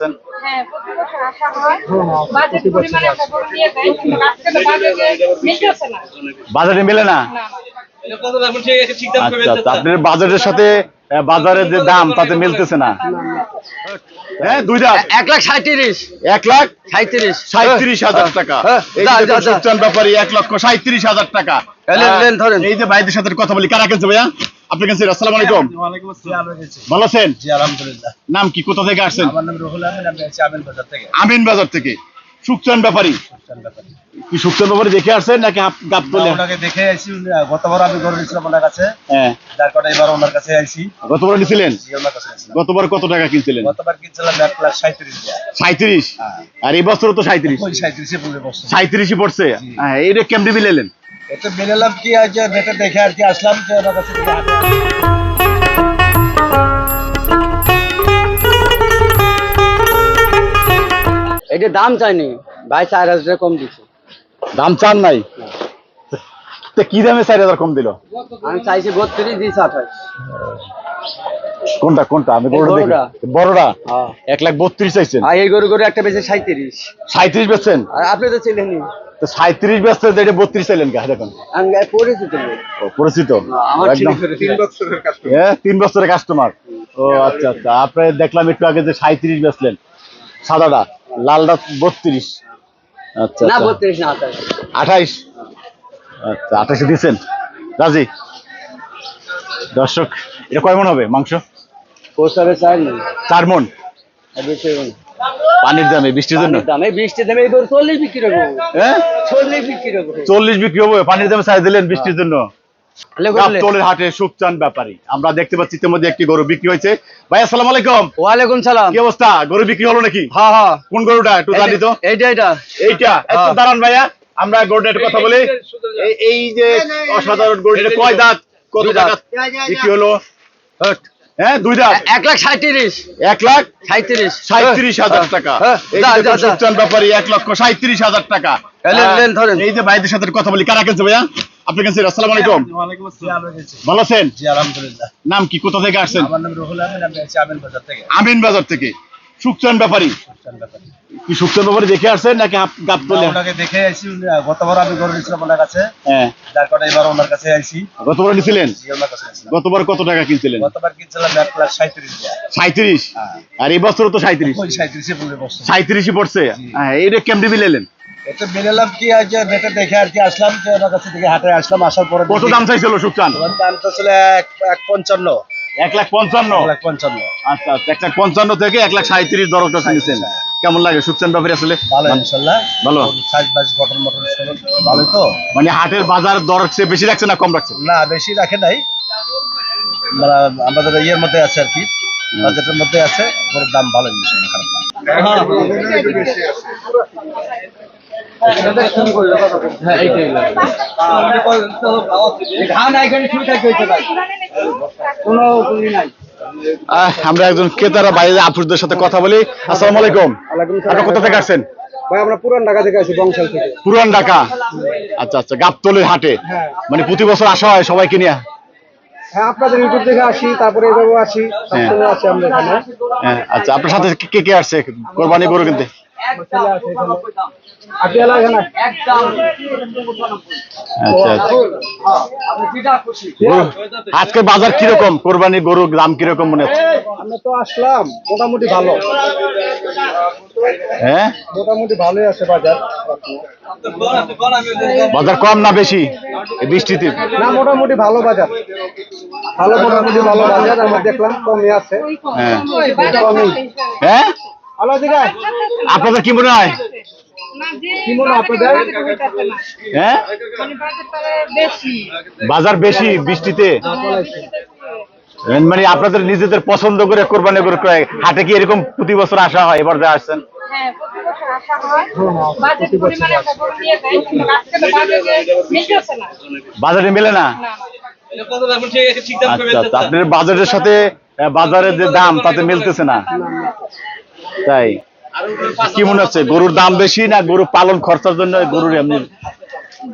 হ্যাঁ, প্রতি বছর আসা হয়। বাজেট পরিমাণে আমরা গরু নিয়ে যাই, কিন্তু আজকে তো বাজেটে মিলতেছে না। বাজারে মেলে না। না, না। আচ্ছা, আপনার বাজারের সাথে বাজারের যে দাম তাতে মিলতেছে না। হ্যাঁ, দুই দাঁত 1,37,000 1,37,000 টাকা। এই যে দেখুন সুকচান ব্যাপারী 1,37,000 টাকা। এই যে ভাইদের সাথে কথা বলি, কারা কিনছে ভাইয়া? আপনি কিনছেন? আসসালামু আলাইকুম। ভালো আছেন? জি আলহামদুলিল্লাহ। নাম কি, কোথা থেকে আসছেন? আমার নাম রুহুল আমিন, আমি আছি আমিন বাজার থেকে। আমিন বাজার থেকে। সুকচান ব্যাপারী কি সুকচান ব্যাপারী দেখে আসছেন নাকি গাবতলী? ওনাকে দেখে আইছি। গতবার আমি গরু নিয়েছিলাম ওনার কাছে, হ্যাঁ, যার কারণে এবার ওনার কাছে আইছি। গতবার নিছিলেন? জি, ওনার কাছে আইছি। গতবার কত টাকা কিনছিলেন? গতবার কিনছিলাম 1,37,000 টাকা। 37। আর এই বছর তো 37। ওই 37 এ পড়ে বসছে। 37ই পড়ছে। হ্যাঁ, এইটা কেমনে মিলালেন? এটা বেলালাম কি আজ নেটে দেখে আর কি আসলাম যে ওনার কাছে থেকে হাটে। এটা দাম চাইনি ভাই, 4,000 টাকা কম দিচ্ছে। দাম চান নাই? তো কি দামে 4,000 কম দিল? আমি চাইছি 32, দিয়েছে 28। কোনটা কোনটা? আমি বড়টা দেখি। বড়টা। বড়টা হ্যাঁ। 1,32,000 চাইছেন। আর এই গরু একটা বেশি 37। 37 বেচছেন? আর আপনি তো ছিলেনই। তো 37 বেচছেন, এটা 32 চাইলেন কে? দেখুন, আমি পরিচিত লোক। ও পরিচিত। আমার একদম। ছেলে 3 বছরের কাজ। হ্যাঁ, 3 বছরের কাস্টমার। ও আচ্ছা আচ্ছা, আপনি দেখলাম একটু আগে যে 37 বেচলেন সাদাটা, লালটা 32। আচ্ছা না, আচ্ছা, 32 না, 28। 28। আচ্ছা, 28 দিচ্ছেন? রাজি? দর্শক, এটা কয় মণ হবে মাংস? পোস্টারে চাইনি। 4 মণ। বেশি পানির দামে, বৃষ্টির জন্য। দামে বৃষ্টির দামে এই গরু 40 বিক্রি করবো। হ্যাঁ, 40 বিক্রি করবো। 40 বিক্রি হবে? পানির দামে চাই দিলেন বৃষ্টির জন্য। গাবতলীর হাটে সুকচান ব্যাপারী, আমরা দেখতে পাচ্ছি ইতিমধ্যে একটি গরু বিক্রি হয়েছে। ভাই আসসালামু আলাইকুম। ওয়ালাইকুম সালাম। কি অবস্থা? গরু বিক্রি হলো নাকি? হ্যাঁ হ্যাঁ। কোন গরুটা একটু জানি তো। এইটা এইটা একটু দাঁড়ান ভাইয়া, আমরা গরুটা একটু কথা বলি। এই যে অসাধারণ গরুটা কয় দাঁত, কত টাকা বিক্রি হলো? হ্যাঁ, দুই দাঁত। 1,37,000। 1,37,000 টাকা। এই যে দেখুন সুকচান ব্যাপারী 1,37,000 টাকা। এই যে ভাইদের সাথে কথা বলি, কারা কিনছে ভাইয়া? আপনি কিনছেন? আসসালামু আলাইকুম। ভালো আছেন? জি আলহামদুলিল্লাহ। নাম কি, কোথা থেকে আসছেন? আমার নাম রুহুল আমিন, আমি আছি আমিন বাজার থেকে। আমিন বাজার থেকে। সুকচান ব্যাপারী কি সুকচান ব্যাপারী দেখে আসছেন নাকি গাবতলী? ওনাকে দেখে আইছি। গতবার আমি গরু নিয়েছিলাম ওনার কাছে, হ্যাঁ, যার কারণে এবার ওনার কাছে আইছি। গতবার নিছিলেন? জি, ওনার কাছে আইছি। গতবার কত টাকা কিনছিলেন? গতবার কিনছিলাম 1,37,000 টাকা। 37। আর এই বছর তো 37। ওই 37 এ পড়ে বসছে। 37ই পড়ছে। হ্যাঁ, এইটা কেমনে মিলালেন? এটা বেলালাম কি আজ নেটে দেখে আর কি আসলাম যে ওনার কাছে থেকে হাটে আসলাম। আসার পরে কত দাম চাইছিল সুকচান? ওর দাম তো ছিল 1,55,000। 1,55,000। 1,55,000। আচ্ছা, 1,55,000 থেকে 1,37,000 দরটা কিনেছেন। কেমন লাগে সুকচান ব্যাপারী আসলে? ভালো ইনশাআল্লাহ। ভালো। সাইজ বাজ গঠন মটন সব ভালো তো। মানে হাটের বাজার দর চেয়ে বেশি রাখছে না কম রাখছে? না, বেশি রাখে নাই। মানে আমাদের ইয়ের মধ্যে আছে আর কি, বাজেটের মধ্যে আছে। ওর দাম ভালো ইনশাআল্লাহ, খারাপ না। আমরা একজন ক্রেতারা বাইরে আপুরদের সাথে কথা বলি। আসসালামু আলাইকুম। আপনি কোথা থেকে আসছেন? ভাই আমরা পুরান ঢাকা থেকে আসি, বংশাল থেকে। পুরান ঢাকা। আচ্ছা আচ্ছা, গাবতলীর হাটে মানে প্রতি বছর আসা হয় সবাইকে নিয়ে? হ্যাঁ, আপনাদের ইউটিউব থেকে আসি, তারপরে এভাবে আসি, সবসময় আসি আমরা এখানে। হ্যাঁ, আচ্ছা, আপনার সাথে কে কে আসছে কোরবানি গরু কিনতে? আটিয়ালা এখানে। আচ্ছা আচ্ছা, আজকের বাজার কিরকম? কোরবানি গরুর দাম কিরকম মনে হচ্ছে? আমরা তো আসলাম, মোটামুটি ভালো। হ্যাঁ, মোটামুটি ভালোই আছে বাজার। বাজার কম না বেশি এই বৃষ্টিতে? না, মোটামুটি ভালো বাজার। মোটামুটি ভালো বাজার। আমরা দেখলাম কমই আছে। হ্যাঁ কমই। হ্যাঁ, ভালো দিকে। আপনাদের কি মনে হয়? কি মনে হয় আপনাদের? হ্যাঁ, মানে বাজেটটা বেশি। বাজার বেশি বৃষ্টিতে। মানে আপনাদের নিজেদের পছন্দ করে কোরবানি গরু ক্রয় হাটে কি এরকম প্রতি বছর আসা হয়? এবার যা আসছেন? হ্যাঁ, প্রতি বছর আসা হয়। বাজেট পরিমাণে আমরা গরু নিয়ে যাই, কিন্তু আজকে তো বাজেটে মিলতেছে না। বাজারে মেলে না। না, না। আচ্ছা আচ্ছা, আপনার বাজারের সাথে বাজারের যে দাম তাতে মিলতেছে না, তাই? কি মনে হচ্ছে, গরুর দাম বেশি না গরু পালন খরচার জন্য গরুর এমনি?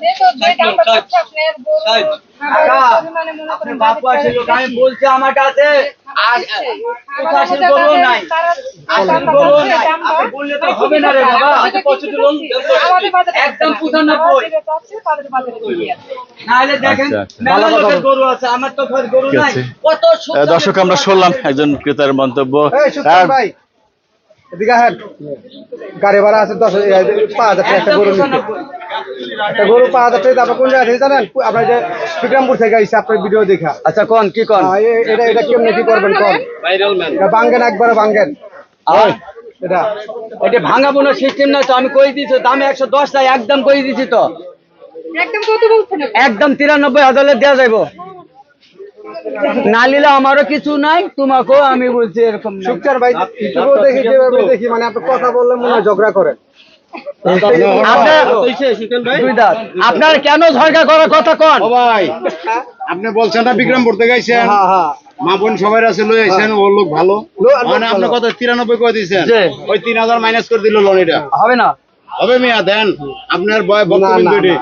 যেহেতু যে দামটা চাচ্ছে আপনার গরু পরিমাণে মনে করেন বাপু আসিল আমি বলছি আমার কাছে আর আসল গরু নাই আসল গরু নাই আপনি বললে তো হবে না রে বাবা একদম 95 নাহলে দেখেন মেলা লোকের গরু আছে আমার তো ঘর গরু নাই কত দর্শক আমরা শুনলাম একজন ক্রেতার মন্তব্য। এই সুলতান ভাই এদিকে আসেন। গাড়ি ভাড়া আছে 5,000 টাকা একটা গরু নিতে। একটা গরু 5,000 টাকা আপনার কোন জায়গা থেকে জানেন? আপনার যে বিক্রমপুর থেকে আইসা আপনার ভিডিও দেখা। আচ্ছা কোন কি কোন এটা কেমনে কি করবেন কোন? এটা ভাঙ্গেন একবারে ভাঙ্গেন। এটা এটা ভাঙাবো না সিস্টেম না তো আমি কই দিছি দামে 110 টাকা একদম কই দিছি তো একদম কত বলছেন আপনি? একদম 93,000 দেওয়া যাইব না নিলে আমারও কিছু নাই তোমাকেও আমি বলছি এরকম না। সুখচার ভাই ইউটিউবে দেখি যেভাবে দেখি মানে আপনি কথা বললে মনে হয় ঝগড়া করেন। আপনার কেন ঝগড়া করার কথা কোন ও ভাই আপনি বলছেন না বিক্রমপুর থেকে আইছেন, হ্যাঁ হ্যাঁ মা বোন সবাই আছে লই আইছেন, ও লোক ভালো মানে আপনি কত 93 কই দিয়েছেন, জি। ওই 3000 মাইনাস করে দিল লোন। এটা হবে না হবে মিয়া দেন আপনার বয় না বক্তব্য না দুইটি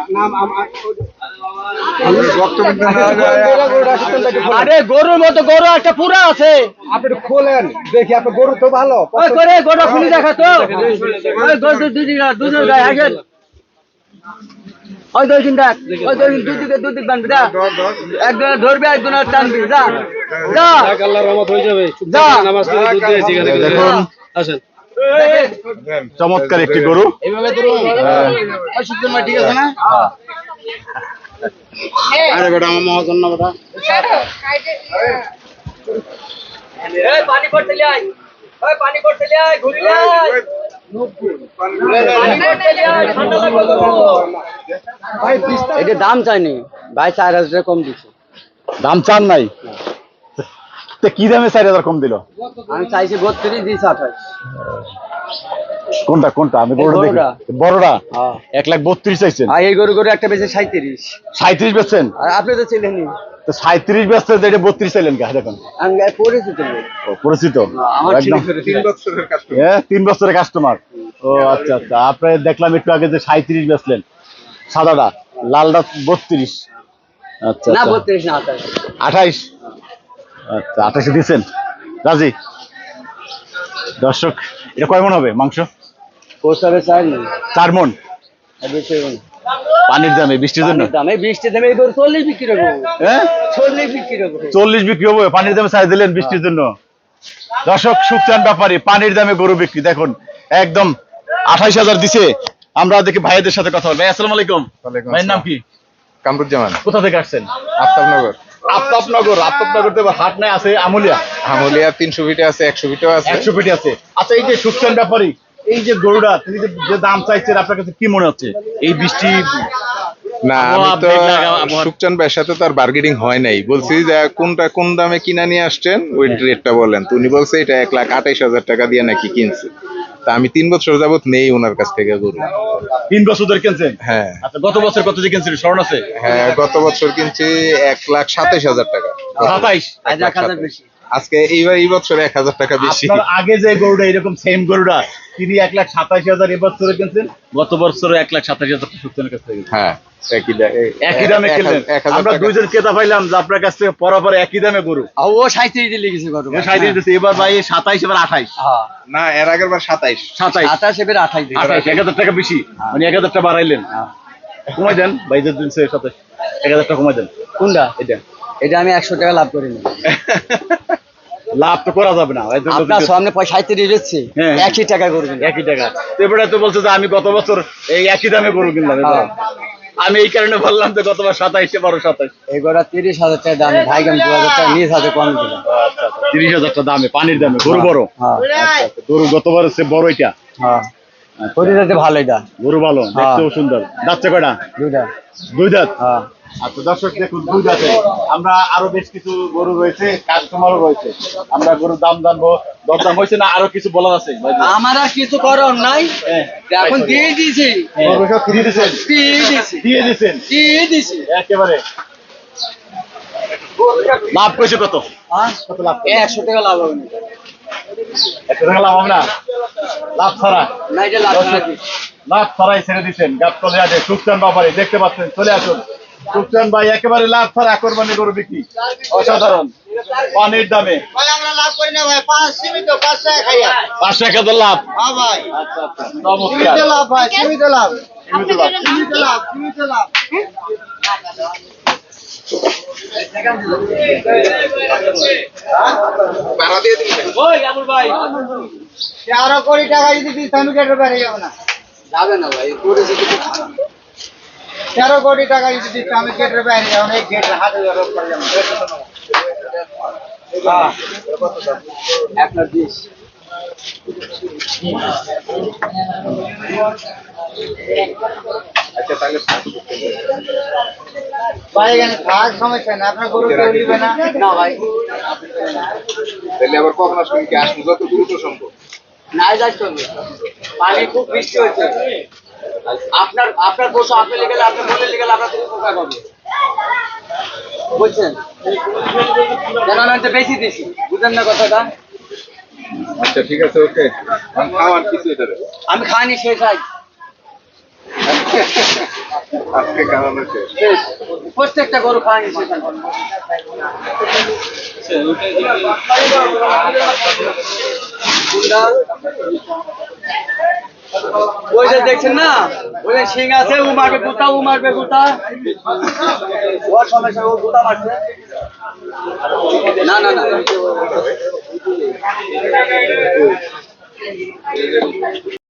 আরে গরুর মতো গরু একটা পুরা আছে আপনি একটু খোলেন দেখি আপনার গরু তো ভালো। ওই করে গরু খুলে দেখা তো ওই গরু দুদিন গায়ে আসেন ওই দুদিন দেখ ওই দুদিক বানবি যা একজন ধরবে একজন টানবি যা যা আল্লাহর রহমত হয়ে যাবে যা নামাজ পড়ে দুধ দিয়েছি দেখুন আসেন চমৎকার একটি গরু। এইভাবে ধরুন ঠিক আছে না আরে বেটা আমার মহাজন না বেটা এই পানি করতে লাই ওই পানি করতে লাই ঘুরি লাই পানি করতে লাই ঠান্ডা লাগবে ভাই 20 টাকা এটা দাম চাইনি ভাই 4,000 টাকা কম দিছে দাম চান নাই তো কি দামে 4000 কম দিল? আমি চাইছি 32 দিছি 28 কোনটা কোনটা আমি বড়টা দেখি বড়টা। বড়টা হ্যাঁ 1,32,000 চাইছেন, আর এই গরু একটা বেশি 37 37 বেচছেন, আর আপনি তো ছিলেনই তো 37 বেচছেন তো এটা 32 চাইলেন কা দেখুন। আমি পরিচিত লোক। ও পরিচিত আমার একদম 3 বছরের হ্যাঁ 3 বছরের কাস্টমার। ও আচ্ছা আচ্ছা আপনার দেখলাম একটু আগে যে 37 বেচলেন সাদাটা, লালটা 32। আচ্ছা না আচ্ছা 32 না 28 28 আচ্ছা 28 দিয়েছেন রাজি। দর্শক এটা কয় মণ হবে মাংস? পোস্টারে চাই না 4 মণ। বেশি হবে না। পানির দামে বৃষ্টির জন্য দাম এই 20 দামে এই গরু 40 বিক্রি করব হ্যাঁ 40 বিক্রি করব 40 বিক্রি হবে, পানির দামে চাই দিলেন বৃষ্টির জন্য। দর্শক সুখচান ব্যাপারী পানির দামে গরু বিক্রি দেখুন একদম 28,000 দিছে। আমরা দেখি ভাইদের সাথে কথা বলবো। ভাই আসসালামু আলাইকুম। ভাইয়ের নাম কি? কামরুজ্জামান, কোথা থেকে আসছেন? আফতাবনগর। আফতাবনগর তো হাট নাই আছে আমুলিয়া আমুলিয়া 300 ফিটে আছে, 100 ফিটেও আছে। 100 ফিট আছে। আচ্ছা এই যে সুখচান ব্যাপারী এই যে গরুটা তিনি যে দাম চাইছেন আপনার কাছে কি মনে হচ্ছে এই বৃষ্টি? না আমি তো সুকচান ভাইয়ের সাথে তো আর বার্গেনিং হয় নাই, বলছি যে কোন দামে কিনা নিয়ে আসছেন ওই রেটটা বলেন, তো উনি বলছে এটা 1,28,000 টাকা দিয়ে নাকি কিনছে। তা আমি 3 বছর যাবত নেই ওনার কাছ থেকে গরু। 3 বছর ধরে কিনছেন? হ্যাঁ আচ্ছা গত বছর কত দিয়ে কিনছিলেন স্মরণ আছে? হ্যাঁ গত বছর কিনছি 1,27,000 টাকা। 27 আজ 1000 বেশি আজকে এই বছর 1,000 টাকা বেশি। আপনার আগে যে গরুটা এরকম সেম গরুটা তিনি 1,27,000 এবছরে কিনছেন, গত বছরে 1,27,000 সুখচানের কাছ থেকে। হ্যাঁ একই দামে কিনলেন। 1,000 আমরা টাকা। দুইজন ক্রেতা পাইলাম যে আপনার কাছ থেকে পরাপর একই দামে গরু। ও 37 দিয়ে লিখেছে গরু 37 দিচ্ছে, এবার ভাই 27 এবার 28। হ্যাঁ না এর আগের বার 27। 28 এবার 28 দিয়ে 28 1000 টাকা বেশি মানে 1000 টাকা বাড়াইলেন। কমাই দেন ভাইদের দিনছে 27 1000 টাকা কমাই দেন। কোনটা এটা এটা আমি 100 টাকা লাভ করি না লাভ তো করা যাবে না আপনার সামনে 37 দিচ্ছি হ্যাঁ। একই টাকা করবেন একই টাকা। তো এবারে তো বলছে যে আমি গত বছর এই একই দামে গরু কিনলাম। হ্যাঁ। আমি এই কারণে বললাম যে গতবার 27 এবারও 27। এই গড়া 30,000 টাকা দাম ভাই আমি 2000 টাকা নিজ হাতে কম দিলাম। 30,000 টাকা দামে পানির দামে গরু বড়। হ্যাঁ গরু গতবার সে বড় এটা হ্যাঁ পরিজাতে ভালো এটা গরু ভালো দেখতেও সুন্দর। যাচ্ছে কয়টা? দুইটা দুই দাঁত। হ্যাঁ আচ্ছা দর্শক দেখুন দুই দাঁতে আমরা আরো বেশ কিছু গরু রয়েছে, কাস্টমারও রয়েছে। আমরা গরুর দাম জানবো, দরদাম হয়েছে না আরো কিছু বলার আছে? আমার আর কিছু করার নাই এখন দিয়ে দিয়েছি গরু সব দিয়ে দিয়েছেন? দিয়ে দিয়েছি দিয়ে দিয়েছেন একেবারে। লাভ করেছে কত? কত লাভ? 100 টাকা লাভ হবে না 100 টাকা লাভ হবে না? লাভ ছাড়া না এটা লাভ না লাভ ছাড়াই ছেড়ে দিচ্ছেন গাবতলী হাটে সুখচান ব্যাপারী দেখতে পাচ্ছেন, চলে আসুন। সুখচান ভাই একেবারে লাভ ছাড়া কোরবানি গরু বিক্রি, অসাধারণ পানির দামে। ভাই আমরা লাভ করি না ভাই, 5 টাকা খাইয়া। 5 টাকা লাভ। হ্যাঁ ভাই, আচ্ছা আচ্ছা, চমৎকার। লাভ ভাই, সীমিত লাভ, সীমিত লাভ। সীমিত লাভ। ওই আবুল ভাই, 13 কোটি টাকা যদি দিস আমি কেটে বেরিয়ে যাবো না। যাবে না ভাই, 13 কোটি টাকা যদি দিস আমি কেটে বেরিয়ে যাবো না, এই গেটের হাতে ধরে পড়ে যাবো। হ্যাঁ, একটা দিস। আচ্ছা তাহলে ভাই এখানে থাক সমস্যা না, আপনার গরু কেউ নিবে না। না ভাই, তাহলে আবার কখন আসবেন, কি আসবো যত দ্রুত সম্ভব। নাই যাচ্ছে পানি খুব বৃষ্টি হচ্ছে। আপনার আপনার পশু আপনি গেলে, আপনি বলে গেলে আপনার খুব উপকার হবে, বুঝছেন? কেন আমি তো বেশি দিছি, বুঝেন না কথাটা? আচ্ছা ঠিক আছে, ওকে। খাওয়ার কিছু এটারে আমি খাইনি, শেষ আজ আজকে খাওয়ানো শেষ। শেষ, প্রত্যেকটা গরু খাইনি শেষ আজ। ওই যে দেখছেন না, ওই যে সিং আছে, ও মারবে গুতা, ও মারবে গুতা, ওর সমস্যা, ও গুতা মারছে। না না না